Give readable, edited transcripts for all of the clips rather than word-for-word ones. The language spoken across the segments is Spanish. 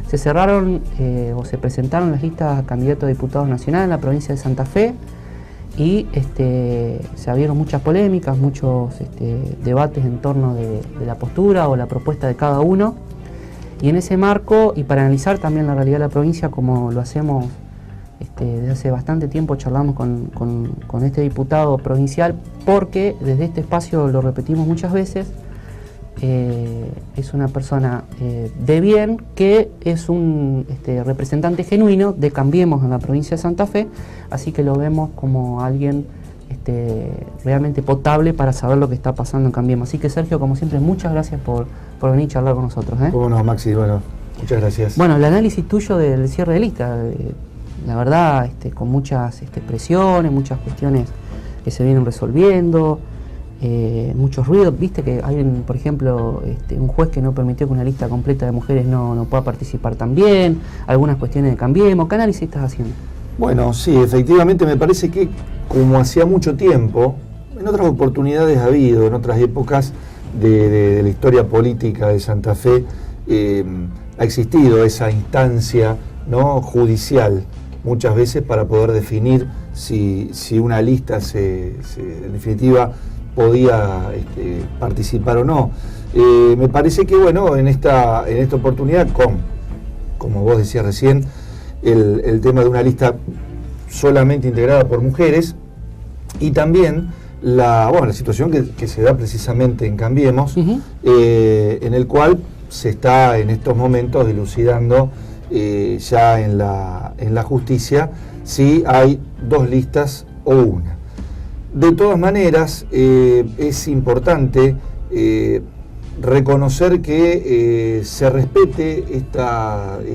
se cerraron o se presentaron las listas a candidatos a diputados nacionales en la provincia de Santa Fe y se abrieron muchas polémicas, muchos debates en torno de la postura o la propuesta de cada uno. Y en ese marco, y para analizar también la realidad de la provincia, como lo hacemos desde hace bastante tiempo, charlamos con este diputado provincial, porque desde este espacio lo repetimos muchas veces, es una persona de bien, que es un representante genuino de Cambiemos en la provincia de Santa Fe, así que lo vemos como alguien realmente potable para saber lo que está pasando en Cambiemos. Así que Sergio, como siempre, muchas gracias por venir a charlar con nosotros. ¿Cómo no, Maxi? Bueno, muchas gracias. Bueno, el análisis tuyo del cierre de lista, la verdad, con muchas presiones, muchas cuestiones que se vienen resolviendo, muchos ruidos. Viste que hay, por ejemplo, un juez que no permitió que una lista completa de mujeres no pueda participar también, algunas cuestiones de Cambiemos. ¿Qué análisis estás haciendo? Bueno, sí, efectivamente me parece que, como hacía mucho tiempo, en otras oportunidades ha habido, en otras épocas de la historia política de Santa Fe, ha existido esa instancia, ¿no?, judicial, muchas veces para poder definir si una lista en definitiva podía participar o no. Me parece que, bueno, en esta oportunidad, como vos decías recién, el tema de una lista solamente integrada por mujeres, y también la situación que se da precisamente en Cambiemos, en el cual se está en estos momentos dilucidando ya en la justicia si hay dos listas o una. De todas maneras, es importante reconocer que se respete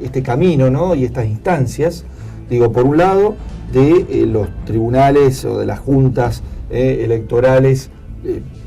este camino, ¿no?, y estas instancias, digo, por un lado, de los tribunales o de las juntas electorales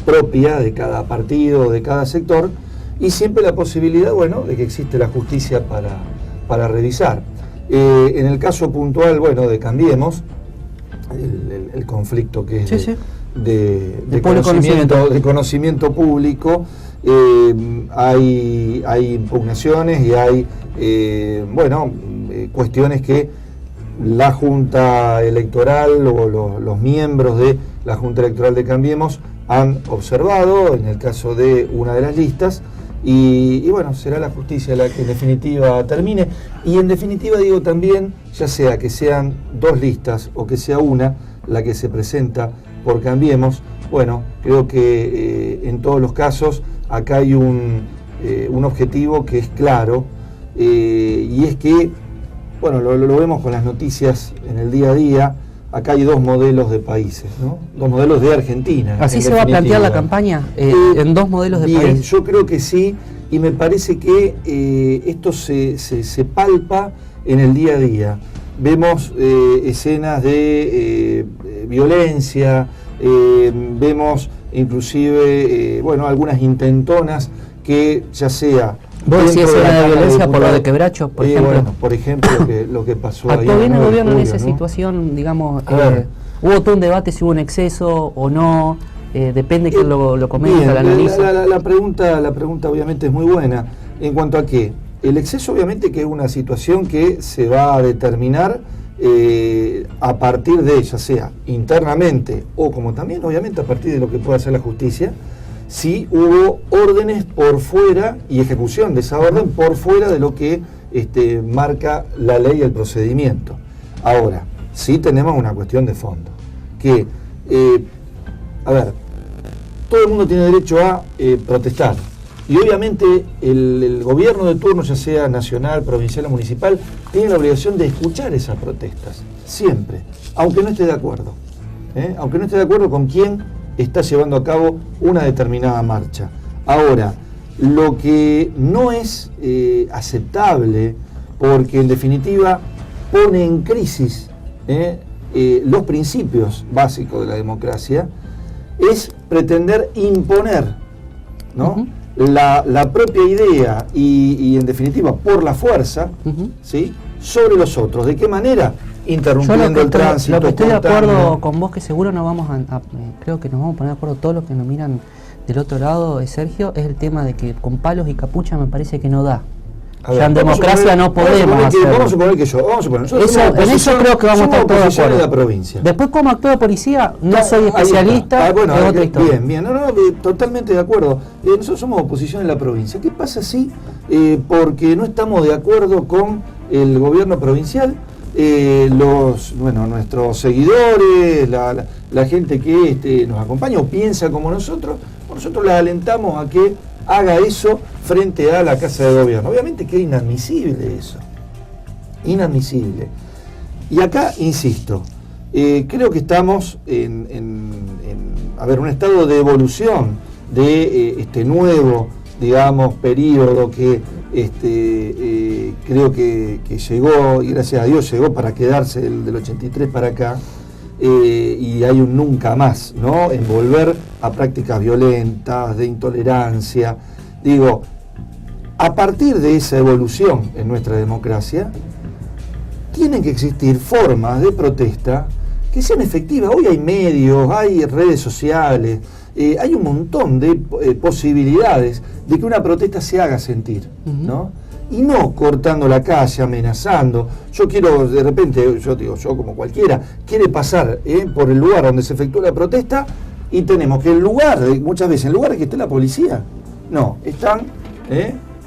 propias de cada partido, de cada sector, y siempre la posibilidad, bueno, de que existe la justicia para revisar. En el caso puntual, bueno, de Cambiemos, el conflicto que es de conocimiento público, hay impugnaciones y hay cuestiones que la Junta Electoral o los miembros de la Junta Electoral de Cambiemos han observado en el caso de una de las listas, y bueno, será la justicia la que en definitiva termine. Y en definitiva digo también, ya sea que sean dos listas o que sea una la que se presenta por Cambiemos, bueno, creo que en todos los casos acá hay un objetivo que es claro, y es que, bueno, lo vemos con las noticias en el día a día. Acá hay dos modelos de países, ¿no? Dos modelos de Argentina. ¿Así se va a plantear la campaña? ¿En dos modelos de país? Yo creo que sí, y me parece que esto se palpa en el día a día. Vemos escenas de violencia, vemos inclusive, algunas intentonas que ya sea... ¿Vos decís escena de violencia por lo de Quebracho, por ejemplo? Bueno, por ejemplo, lo que pasó ahí. ¿Actuó bien el gobierno en esa situación, digamos? ¿Hubo todo un debate si hubo un exceso o no? Depende quién lo comenta, lo analiza. La pregunta obviamente es muy buena. En cuanto a qué, el exceso obviamente que es una situación que se va a determinar a partir de, ya sea internamente o como también obviamente a partir de lo que pueda hacer la justicia, si hubo órdenes por fuera y ejecución de esa orden por fuera de lo que marca la ley y el procedimiento. Ahora, sí tenemos una cuestión de fondo, que, todo el mundo tiene derecho a protestar, y obviamente el gobierno de turno, ya sea nacional, provincial o municipal, tiene la obligación de escuchar esas protestas, siempre, aunque no esté de acuerdo, aunque no esté de acuerdo con quién está llevando a cabo una determinada marcha. Ahora, lo que no es aceptable, porque en definitiva pone en crisis los principios básicos de la democracia, es pretender imponer, ¿no?, la propia idea y en definitiva por la fuerza, ¿sí?, sobre los otros. ¿De qué manera? Interrumpiendo el tránsito. Lo que estoy de acuerdo con vos, que seguro nos vamos creo que nos vamos a poner de acuerdo todos los que nos miran del otro lado, Sergio, es el tema de que con palos y capucha me parece que no da. Ya en democracia no podemos hacerlo. Vamos a suponer que en eso creo que vamos a estar todos de acuerdo. De la provincia. Después, cómo actúa la policía, no soy especialista, bueno, es otra historia. Bien, totalmente de acuerdo. Nosotros somos oposición en la provincia. ¿Qué pasa si, porque no estamos de acuerdo con el gobierno provincial, nuestros seguidores, la gente que nos acompaña o piensa como nosotros les alentamos a que haga eso frente a la Casa de Gobierno? Obviamente que es inadmisible eso. Inadmisible. Y acá, insisto, creo que estamos en un estado de evolución de este nuevo, digamos, periodo que creo que llegó, y gracias a Dios llegó para quedarse del 83 para acá, y hay un nunca más, ¿no? En volver a prácticas violentas, de intolerancia. Digo, a partir de esa evolución en nuestra democracia, tienen que existir formas de protesta que sean efectivas. Hoy hay medios, hay redes sociales, hay un montón de posibilidades de que una protesta se haga sentir, ¿no? Y no cortando la calle, amenazando. Yo quiero, de repente, yo como cualquiera, quiere pasar por el lugar donde se efectúa la protesta y tenemos que muchas veces, en lugar de que esté la policía, no, están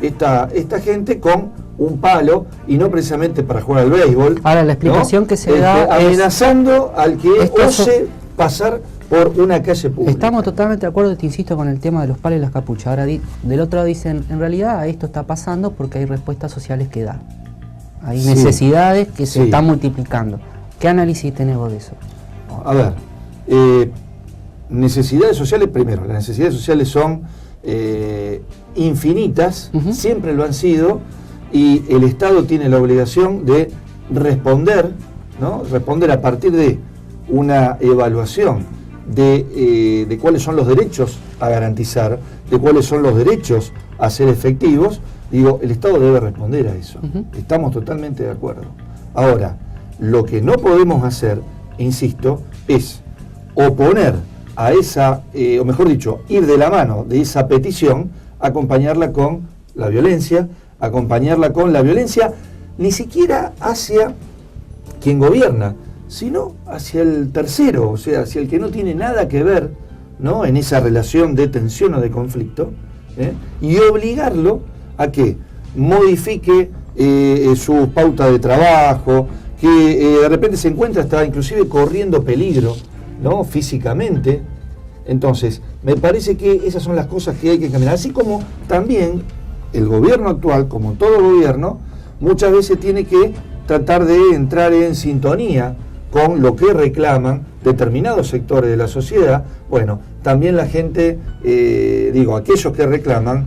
esta gente con un palo y no precisamente para jugar al béisbol. Ahora, la explicación, ¿no?, que se da amenazando al que ose pasar por una calle pública. Estamos totalmente de acuerdo, te insisto, con el tema de los palos y las capuchas. Ahora, del otro lado dicen, en realidad esto está pasando porque hay respuestas sociales que dar. Hay necesidades que se están multiplicando. ¿Qué análisis tenés vos de eso? A ver, necesidades sociales, primero, las necesidades sociales son infinitas, siempre lo han sido, y el Estado tiene la obligación de responder, ¿no? Responder a partir de una evaluación de cuáles son los derechos a garantizar, de cuáles son los derechos a ser efectivos. Digo, el Estado debe responder a eso. Estamos totalmente de acuerdo. Ahora, lo que no podemos hacer, insisto, es oponer a esa, o mejor dicho, ir de la mano de esa petición, acompañarla con la violencia, ni siquiera hacia quien gobierna, sino hacia el tercero, o sea, hacia el que no tiene nada que ver, ¿no?, en esa relación de tensión o de conflicto, y obligarlo a que modifique su pauta de trabajo, que de repente se encuentra hasta inclusive corriendo peligro, ¿no?, físicamente. Entonces, me parece que esas son las cosas que hay que caminar. Así como también el gobierno actual, como todo gobierno, muchas veces tiene que tratar de entrar en sintonía con lo que reclaman determinados sectores de la sociedad. Bueno, también la gente, aquellos que reclaman,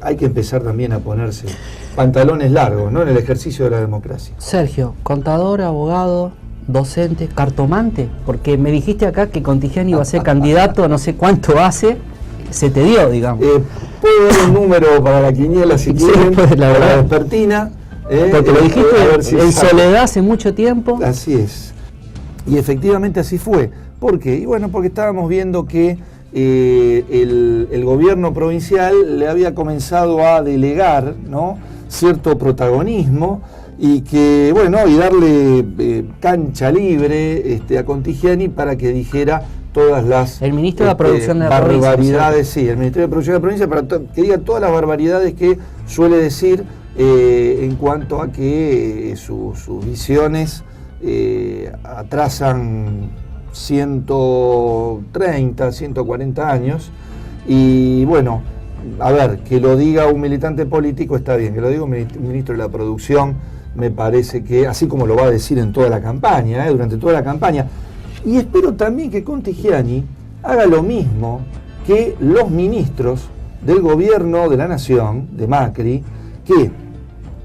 hay que empezar también a ponerse pantalones largos, ¿no?, en el ejercicio de la democracia. Sergio, contador, abogado, docente, cartomante, porque me dijiste acá que Contigiani iba a ser candidato, no sé cuánto hace, se te dio, digamos. Puedo dar un número para la quiniela si quieren, pues, la para la vespertina. Porque lo dijiste en soledad hace mucho tiempo. Así es. Y efectivamente así fue. ¿Por qué? Y bueno, porque estábamos viendo que el gobierno provincial le había comenzado a delegar, ¿no?, cierto protagonismo, y que, y darle cancha libre a Contigiani para que dijera todas las el ministro de la Producción de la barbaridades, sí, el Ministerio de Producción de la provincia, para que diga todas las barbaridades que suele decir en cuanto a que sus visiones atrasan 130, 140 años, y bueno, a ver, que lo diga un militante político está bien, que lo diga un ministro de la Producción, me parece que, así como lo va a decir en toda la campaña, durante toda la campaña, y espero también que Contigiani haga lo mismo que los ministros del gobierno de la Nación, de Macri, que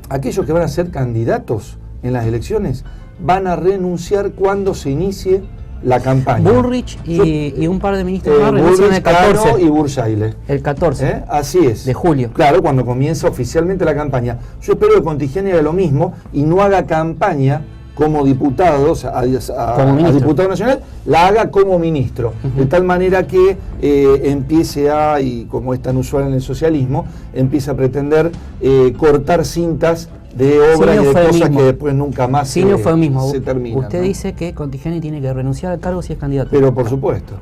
aquellos que van a ser candidatos en las elecciones van a renunciar cuando se inicie la campaña. Bullrich y un par de ministros más renuncian el 14. Cano y Bursaile. El 14. Así es. De julio. Claro, cuando comienza oficialmente la campaña. Yo espero que Contigiani haga lo mismo y no haga campaña como diputado, o sea, a diputado nacional, la haga como ministro, de tal manera que empiece a, y como es tan usual en el socialismo, empiece a pretender cortar cintas de obras y de cosas que después nunca más se terminan. Usted dice que Contigeni tiene que renunciar al cargo si es candidato. Pero por supuesto.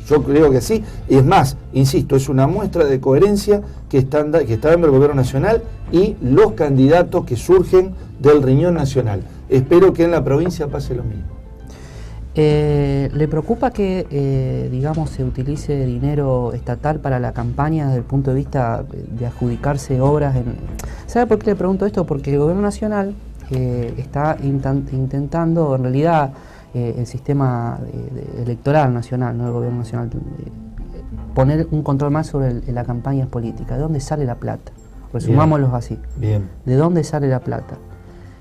Yo creo que sí. Es más, insisto, es una muestra de coherencia que está dando el gobierno nacional y los candidatos que surgen del riñón nacional. Espero que en la provincia pase lo mismo. ¿Le preocupa que, digamos, se utilice dinero estatal para la campaña desde el punto de vista de adjudicarse obras? ¿Sabe por qué le pregunto esto? Porque el gobierno nacional está intentando, en realidad, el sistema electoral nacional, no el gobierno nacional, poner un control más sobre la campaña política. ¿De dónde sale la plata? Resumámoslo así. Bien. ¿De dónde sale la plata?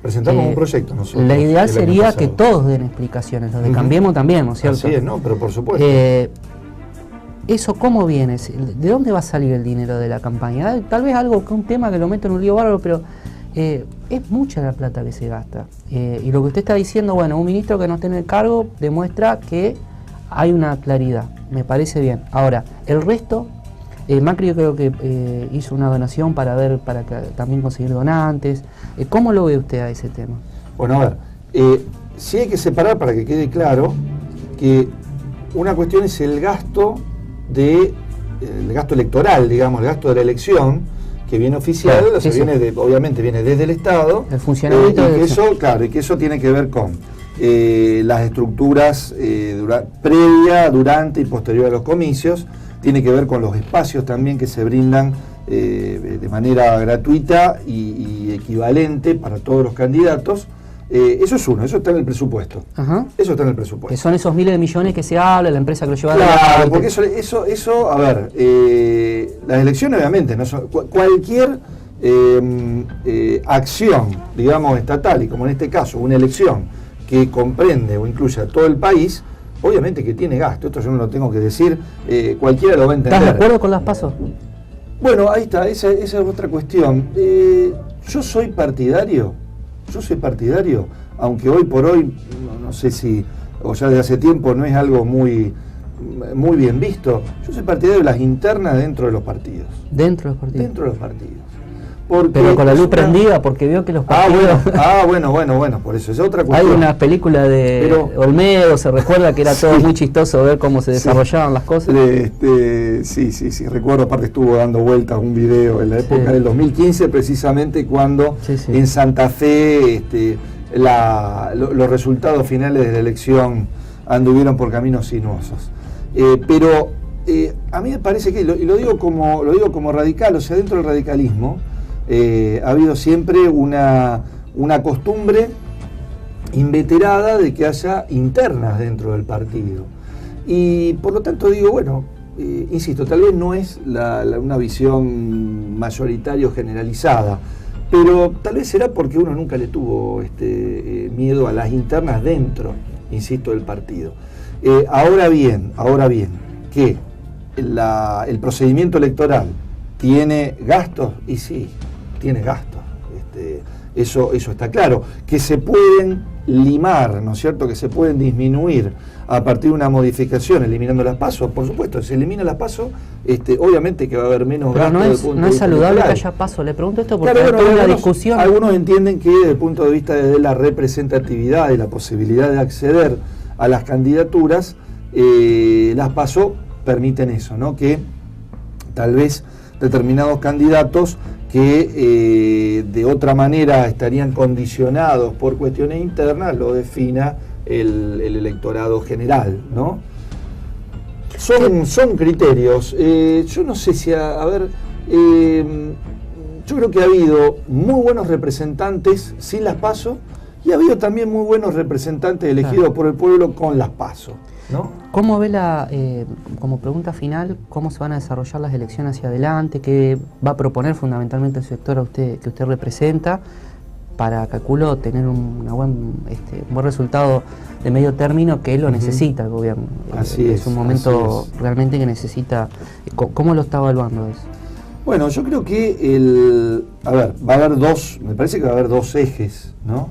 Presentamos un proyecto nosotros. La ideal sería que todos den explicaciones, los de Cambiemos también, ¿no es cierto? Así es, ¿no? Pero por supuesto. ¿Eso cómo viene? ¿De dónde va a salir el dinero de la campaña? Tal vez un tema que lo meto en un lío bárbaro, pero es mucha la plata que se gasta. Y lo que usted está diciendo, bueno, un ministro que no esté en el cargo demuestra que hay una claridad. Me parece bien. Ahora, el resto, Macri yo creo que hizo una donación para que también conseguir donantes. ¿Cómo lo ve usted a ese tema? Bueno, a ver, sí hay que separar para que quede claro que una cuestión es el gasto electoral, digamos, el gasto de la elección, que viene oficial, claro, o sea, obviamente viene desde el Estado, el funcionamiento y que eso tiene que ver con las estructuras previa, durante y posterior a los comicios, tiene que ver con los espacios también que se brindan de manera gratuita y equivalente para todos los candidatos. Eso es uno, eso está en el presupuesto. Ajá. Eso está en el presupuesto. Que son esos miles de millones que se habla, la empresa que lo lleva adelante. Claro, porque eso, a ver, las elecciones obviamente no son cualquier acción, digamos, estatal, y como en este caso, una elección que comprende o incluye a todo el país, obviamente que tiene gasto. Esto yo no lo tengo que decir, cualquiera lo va a entender. ¿Estás de acuerdo con las PASO? Bueno, ahí está, esa es otra cuestión. Yo soy partidario, aunque hoy por hoy, no sé si, o ya desde hace tiempo no es algo muy bien visto, yo soy partidario de las internas dentro de los partidos. ¿Dentro de los partidos? Dentro de los partidos. Pero con la luz prendida, porque veo que los partidos... Bueno, por eso es otra cuestión. Hay una película de Olmedo, se recuerda que era todo muy chistoso ver cómo se desarrollaban las cosas. Sí, recuerdo, aparte estuvo dando vueltas un video en la época del 2015, precisamente cuando en Santa Fe los resultados finales de la elección anduvieron por caminos sinuosos. Pero a mí me parece que, y lo digo como radical, o sea, dentro del radicalismo, ha habido siempre una costumbre inveterada de que haya internas dentro del partido. Y por lo tanto digo, bueno, insisto, tal vez no es una visión mayoritaria o generalizada, pero tal vez será porque uno nunca le tuvo miedo a las internas dentro, insisto, del partido. Ahora bien, que el procedimiento electoral tiene gastos, y sí, tiene gastos, eso está claro, que se pueden limar, ¿no es cierto?, que se pueden disminuir a partir de una modificación, eliminando las PASO, por supuesto, si se elimina las PASO, obviamente que va a haber menos gastos. No es saludable que haya PASO, le pregunto esto porque hay una discusión. Algunos entienden que desde el punto de vista de la representatividad y la posibilidad de acceder a las candidaturas, las PASO permiten eso, ¿no?, que tal vez determinados candidatos que de otra manera estarían condicionados por cuestiones internas lo defina el electorado general, ¿no? Son criterios. Yo no sé si, yo creo que ha habido muy buenos representantes sin las PASO y ha habido también muy buenos representantes elegidos por el pueblo con las PASO, ¿no? ¿Cómo ve como pregunta final, cómo se van a desarrollar las elecciones hacia adelante? ¿Qué va a proponer fundamentalmente el sector que usted representa para, calculo, tener un buen resultado de medio término que lo necesita el gobierno? Así es un momento realmente que necesita. ¿Cómo lo está evaluando eso? Bueno, yo creo que me parece que va a haber dos ejes, ¿no?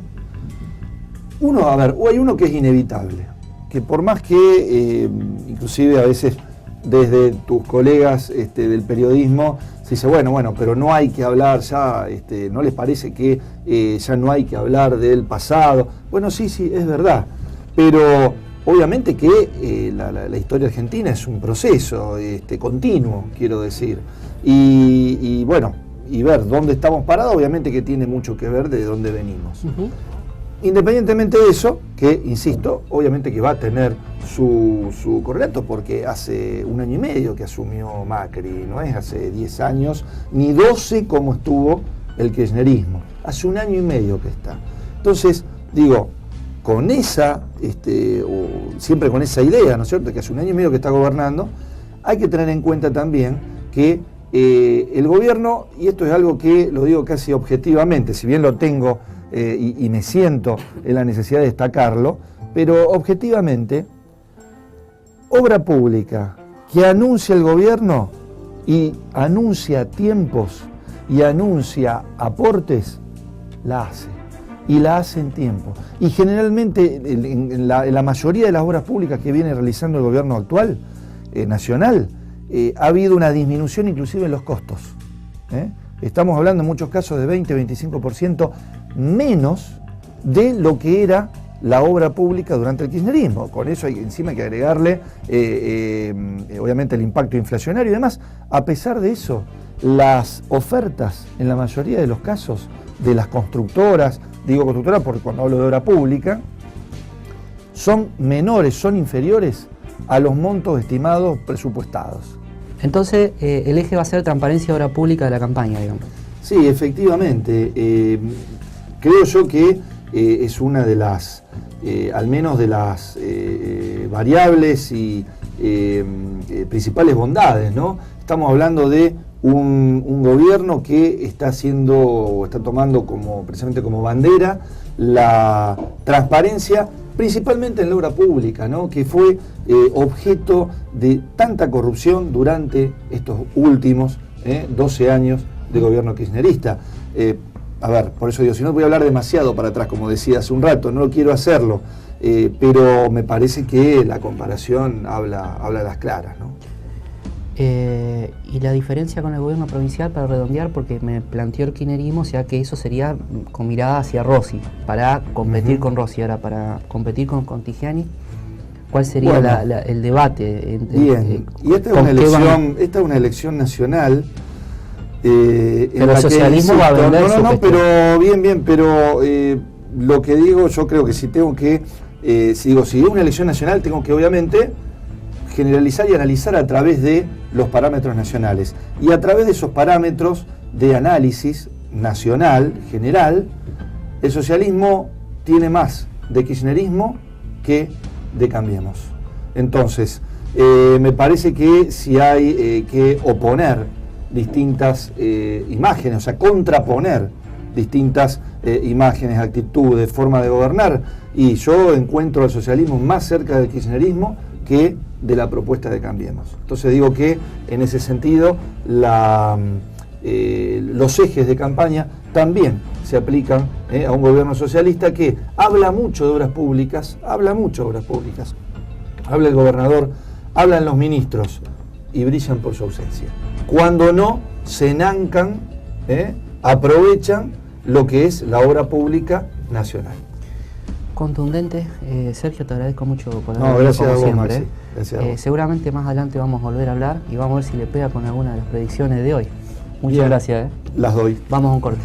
hay uno que es inevitable, que por más que, inclusive a veces desde tus colegas del periodismo, se dice, bueno, pero no hay que hablar ya, ¿no les parece que ya no hay que hablar del pasado? Bueno, sí, es verdad, pero obviamente que la historia argentina es un proceso continuo, quiero decir, y ver dónde estamos parados, obviamente que tiene mucho que ver de dónde venimos. Uh-huh. Independientemente de eso, que, insisto, obviamente que va a tener su correlato, porque hace 1 año y medio que asumió Macri, no es hace 10 años, ni 12 como estuvo el kirchnerismo, hace 1 año y medio que está. Entonces, digo, con esa, siempre con esa idea, ¿no es cierto?, que hace 1 año y medio que está gobernando, hay que tener en cuenta también que el gobierno, y esto es algo que lo digo casi objetivamente, si bien lo tengo y me siento en la necesidad de destacarlo, pero objetivamente, obra pública que anuncia el gobierno y anuncia tiempos y anuncia aportes, la hace. Y la hace en tiempo. Y generalmente en la mayoría de las obras públicas que viene realizando el gobierno actual, nacional, ha habido una disminución inclusive en los costos. Estamos hablando en muchos casos de 20-25% menos de lo que era la obra pública durante el kirchnerismo. Con eso encima hay que agregarle obviamente el impacto inflacionario y demás. A pesar de eso, las ofertas en la mayoría de los casos de las constructoras, digo constructoras porque cuando hablo de obra pública, son menores, son inferiores a los montos estimados presupuestados. Entonces, el eje va a ser transparencia de obra pública de la campaña, digamos. Sí, efectivamente. Creo yo que es una de las, al menos de las variables y principales bondades, ¿no? Estamos hablando de un gobierno que está tomando precisamente como bandera la transparencia, principalmente en la obra pública, ¿no?, que fue objeto de tanta corrupción durante estos últimos 12 años de gobierno kirchnerista. Por eso digo, si no voy a hablar demasiado para atrás, como decía hace un rato, no quiero hacerlo, pero me parece que la comparación habla a las claras, ¿no? Y la diferencia con el gobierno provincial, para redondear, porque me planteó el kirchnerismo, o sea que eso sería con mirada hacia Rossi, para competir con Rossi. Ahora, para competir con Contigiani, ¿cuál sería el debate? Bien, y esta es una elección nacional. Pero el socialismo va a vender pero bien, pero lo que digo, yo creo que si es una elección nacional, tengo que obviamente generalizar y analizar a través de los parámetros nacionales. Y a través de esos parámetros de análisis nacional, general, el socialismo tiene más de kirchnerismo que de Cambiemos. Entonces, me parece que si hay que oponer distintas imágenes, o sea, contraponer distintas imágenes, actitudes, forma de gobernar, y yo encuentro al socialismo más cerca del kirchnerismo que de la propuesta de Cambiemos. Entonces digo que en ese sentido los ejes de campaña también se aplican a un gobierno socialista que habla mucho de obras públicas, habla el gobernador, hablan los ministros y brillan por su ausencia. Cuando no, se enancan, aprovechan lo que es la obra pública nacional. Contundente. Sergio, te agradezco mucho por haber venido, gracias como a vos, siempre. Maxi. Gracias a vos. Seguramente más adelante vamos a volver a hablar y vamos a ver si le pega con alguna de las predicciones de hoy. Muchas gracias. Las doy. Vamos a un corte.